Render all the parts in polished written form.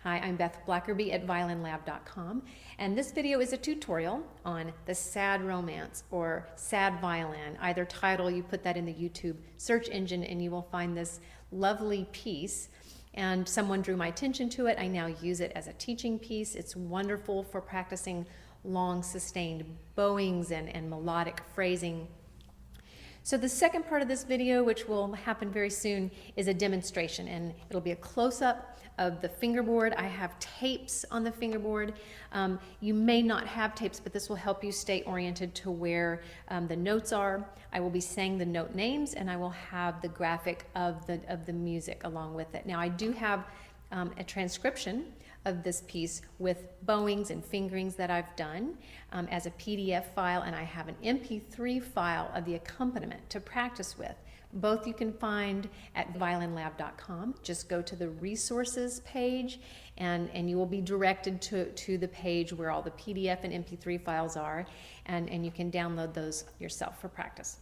Hi, I'm Beth Blackerby at violinlab.com, and this video is a tutorial on the sad romance or sad violin. Either title, you put that in the YouTube search engine and you will find this lovely piece. And someone drew my attention to it. I now use it as a teaching piece. It's wonderful for practicing long sustained bowings and melodic phrasing. So the second part of this video, which will happen very soon, is a demonstration, and it'll be a close-up of the fingerboard. I have tapes on the fingerboard. You may not have tapes, but this will help you stay oriented to where the notes are. I will be saying the note names, and I will have the graphic of the music along with it. Now I do have a transcription of this piece with bowings and fingerings that I've done as a PDF file, and I have an MP3 file of the accompaniment to practice with. Both you can find at violinlab.com. Just go to the resources page and you will be directed to the page where all the PDF and MP3 files are, and you can download those yourself for practice.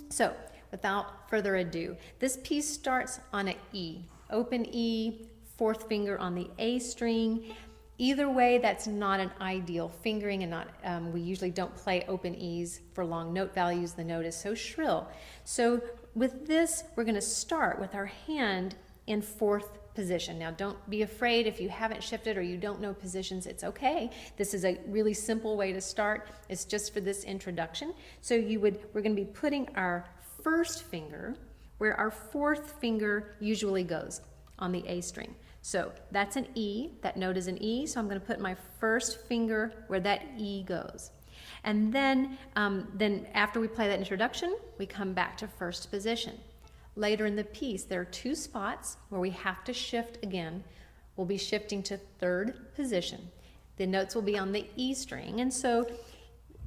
So without further ado, this piece starts on an E, open E, fourth finger on the A string. Either way, that's not an ideal fingering, and not we usually don't play open E's for long note values. The note is so shrill. So with this, we're going to start with our hand in fourth position. Now don't be afraid if you haven't shifted or you don't know positions, it's okay. This is a really simple way to start. It's just for this introduction. So we're going to be putting our first finger where our fourth finger usually goes on the A string. So that's an E, that note is an E, so I'm going to put my first finger where that E goes. And then after we play that introduction, we come back to first position. Later in the piece, there are two spots where we have to shift again. We'll be shifting to third position. The notes will be on the E string, and so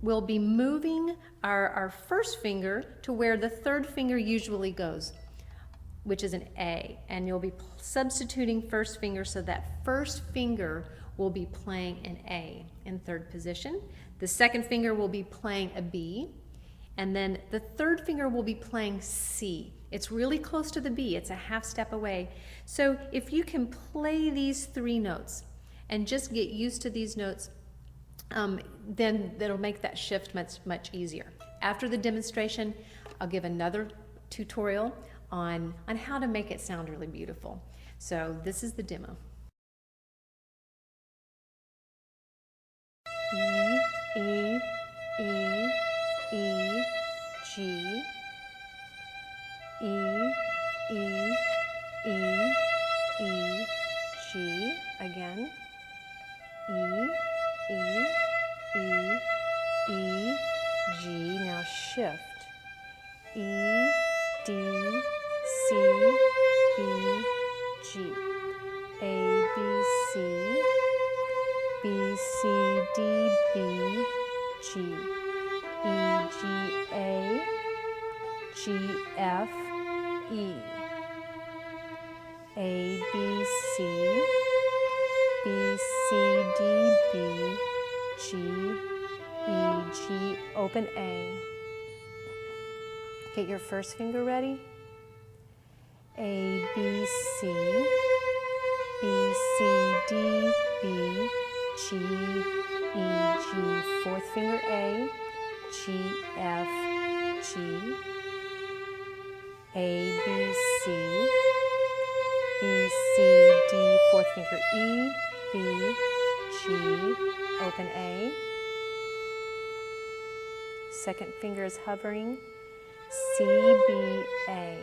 we'll be moving our first finger to where the third finger usually goes, which is an A, and you'll be substituting first finger, so that first finger will be playing an A in third position. The second finger will be playing a B, and then the third finger will be playing C. It's really close to the B, it's a half step away. So if you can play these three notes and just get used to these notes, then that'll make that shift much easier. After the demonstration, I'll give another tutorial on how to make it sound really beautiful. So this is the demo. E, E, E, E, G, E, E, E, E, G, again, E, E, E, E, G, now shift, E, D, C, B, G, A, B, C, B, C, D, B, G, E, G, A, G, F, E, A, B, C, B, C, D, B, G, E, G, open A. Get your first finger ready. A, B, C, B, C, D, B, G, E, G, fourth finger A, G, F, G, A, B, C, B, C, D, fourth finger E, B, G, open A. Second finger is hovering, C, B, A.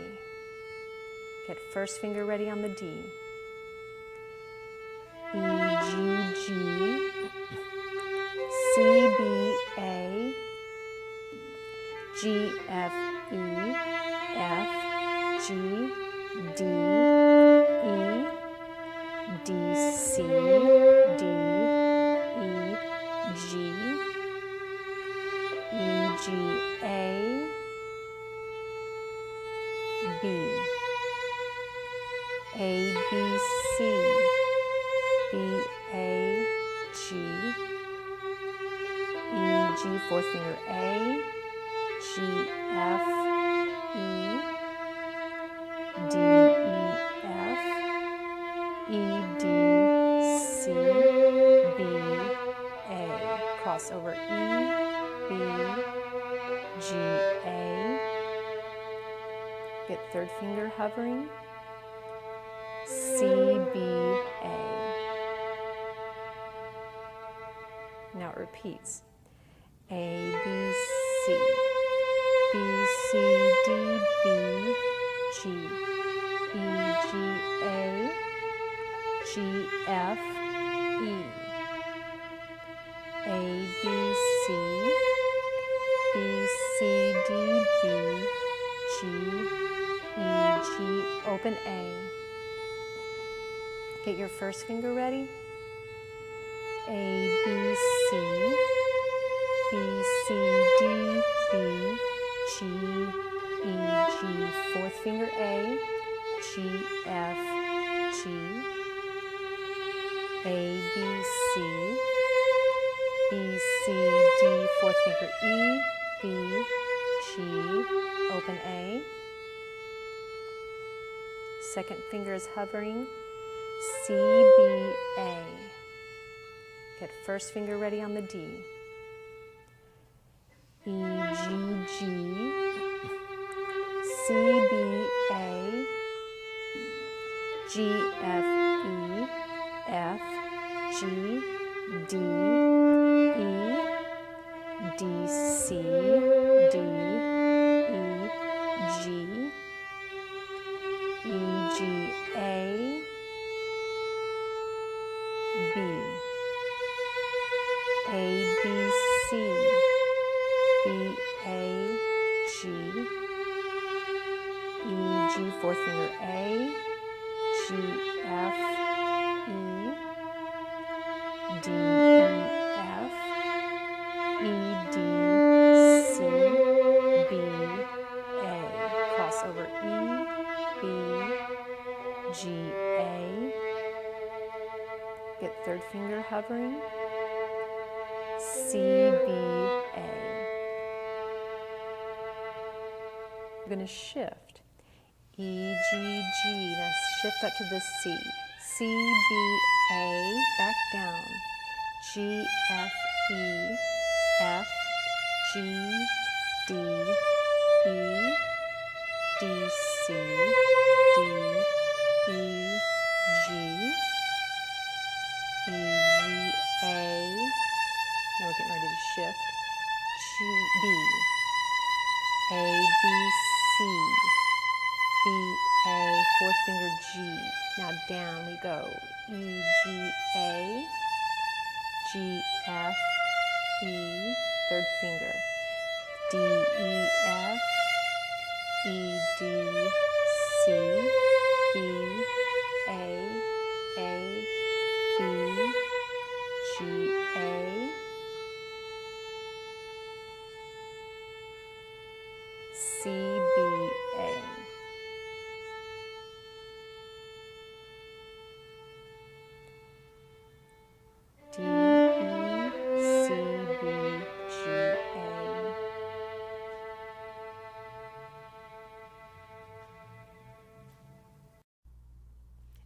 Get first finger ready on the D. E, G, G, C, B, A, G, F, E, F, G, D, E, D, C, D, E, G, E, G, A, B, A, B, C, B, A, G, E, G, fourth finger A, G, F, E, D, E, F, E, D, C, B, A. Cross over E, B, G, A. Get third finger hovering. C, B, A. Now it repeats. A, B, C. B, C, D, B, G. E, G, A. G, F, E. A, B, C. B, C, D, B, G, E, G, open A. Get your first finger ready. A, B, C. B, C, D, B, G, E, G. Fourth finger A, G, F, G. A, B, C. B, C, D. Fourth finger E, B, G. Open A. Second finger is hovering. C, B, A. Get first finger ready on the D. E, G, G. C, B, A. G, F, E. F, G, D, E. D, C, D, E, G. E, G, A. B. A, B, C. B, A, G. E, G, fourth finger A. G, F, E. D, E, F. E, D, C, B, A. Cross over E, B, G, A. Get third finger hovering. C, B, A. We're going to shift. E, G, G. Now shift up to the C. C, B, A. Back down. G, F, E. F, G, D, E. D, C, D, E, G. E, G, A. Now we're getting ready to shift. G, B. A, B, C. B, A. Fourth finger G. Now down we go. E, G, A. G, F, E. Third finger. D, E, F. E, D, C. B, A. B, G, A. C, B, A. D, E, C, B, G, A.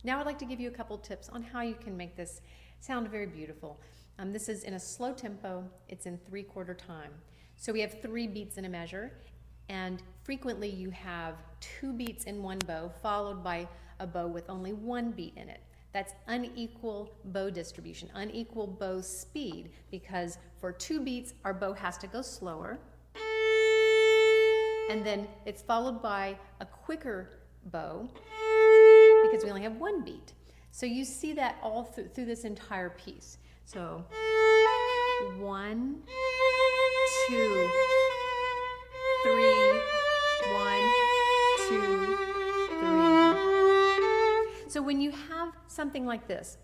Now I'd like to give you a couple tips on how you can make this sound very beautiful. This is in a slow tempo. It's in 3/4 time. So we have 3 beats in a measure, and frequently you have 2 beats in one bow followed by a bow with only 1 beat in it. That's unequal bow distribution, unequal bow speed, because for 2 beats our bow has to go slower, and then it's followed by a quicker bow because we only have 1 beat. So you see that all through this entire piece. So 1, 2, 3, 1, 2, 3. So when you have something like this,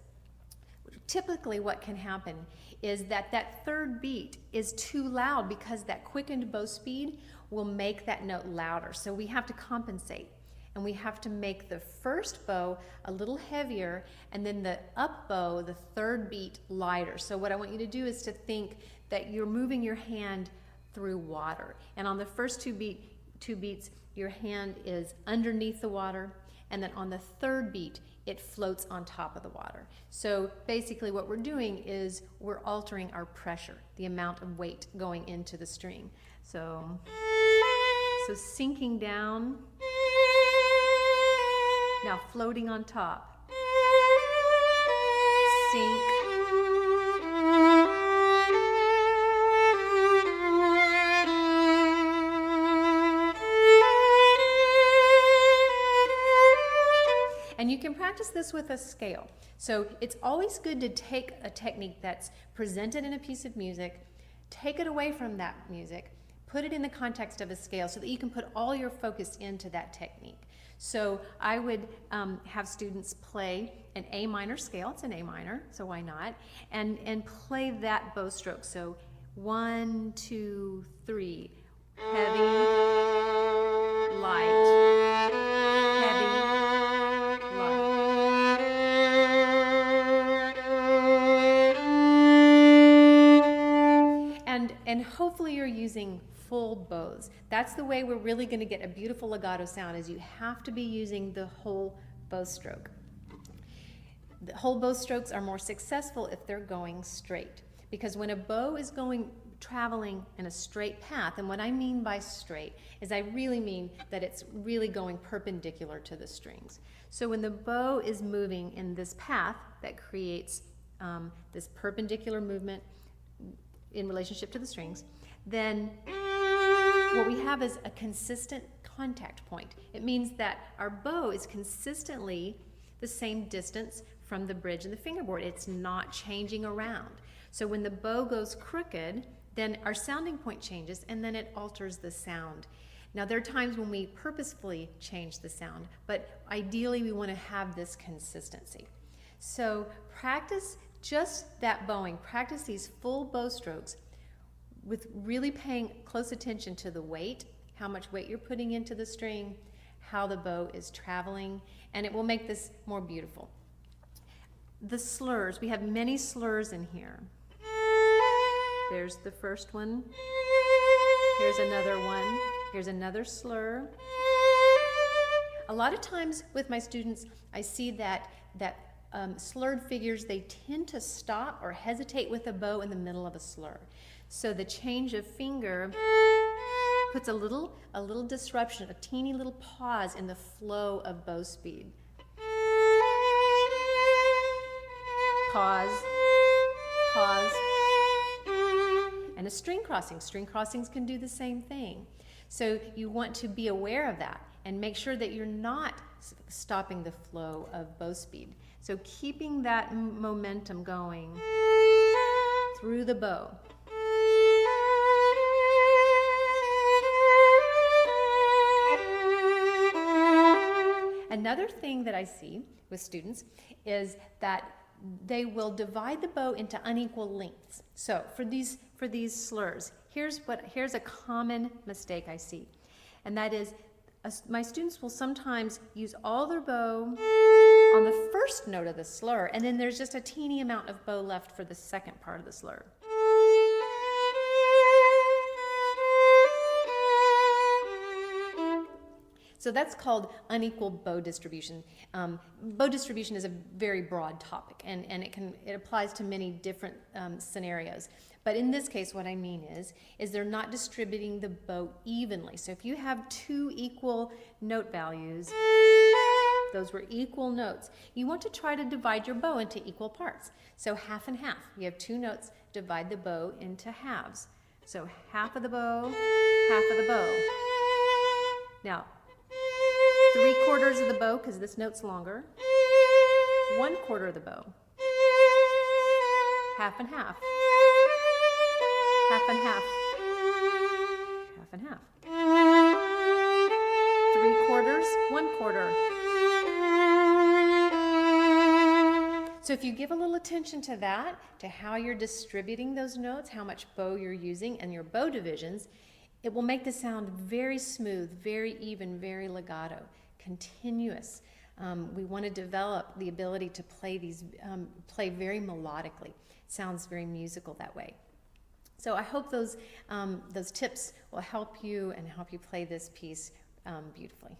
typically what can happen is that that third beat is too loud because that quickened bow speed will make that note louder. So we have to compensate. And we have to make the first bow a little heavier and then the up bow, the third beat, lighter. So what I want you to do is to think that you're moving your hand through water. And on the first two beats, your hand is underneath the water. And then on the third beat, it floats on top of the water. So basically what we're doing is we're altering our pressure, the amount of weight going into the string. So sinking down, now floating on top, sink, and you can practice this with a scale. So it's always good to take a technique that's presented in a piece of music, take it away from that music, put it in the context of a scale so that you can put all your focus into that technique. So I would have students play an A minor scale, it's an A minor, so why not, and play that bow stroke. So 1, 2, 3, heavy, light, heavy, light. And hopefully you're using full bows. That's the way we're really going to get a beautiful legato sound, is you have to be using the whole bow stroke. The whole bow strokes are more successful if they're going straight, because when a bow is traveling in a straight path, and what I mean by straight is I really mean that it's really going perpendicular to the strings. So when the bow is moving in this path that creates this perpendicular movement in relationship to the strings, then what we have is a consistent contact point. It means that our bow is consistently the same distance from the bridge and the fingerboard. It's not changing around. So when the bow goes crooked, then our sounding point changes, and then it alters the sound. Now there are times when we purposefully change the sound, but ideally we want to have this consistency. So practice just that bowing, practice these full bow strokes with really paying close attention to the weight, how much weight you're putting into the string, how the bow is traveling, and it will make this more beautiful. The slurs, we have many slurs in here. There's the first one. Here's another one. Here's another slur. A lot of times with my students, I see that slurred figures, they tend to stop or hesitate with a bow in the middle of a slur. So the change of finger puts a little disruption, a teeny little pause in the flow of bow speed. Pause, pause. And a string crossing. String crossings can do the same thing. So you want to be aware of that and make sure that you're not stopping the flow of bow speed. So keeping that momentum going through the bow. Another thing that I see with students is that they will divide the bow into unequal lengths. So for these slurs, here's a common mistake I see, and that is my students will sometimes use all their bow on the first note of the slur, and then there's just a teeny amount of bow left for the second part of the slur. So that's called unequal bow distribution. Bow distribution is a very broad topic, and it applies to many different scenarios. But in this case, what I mean is they're not distributing the bow evenly. So if you have two equal note values, those were equal notes, you want to try to divide your bow into equal parts. So half and half. You have two notes, divide the bow into halves. So half of the bow, half of the bow. Now, 3/4 of the bow, because this note's longer. 1/4 of the bow. Half and half. Half and half. Half and half. 3/4, 1/4. So if you give a little attention to that, to how you're distributing those notes, how much bow you're using, and your bow divisions, it will make the sound very smooth, very even, very legato, continuous. We want to develop the ability to play very melodically. It sounds very musical that way. So I hope those tips will help you and help you play this piece beautifully.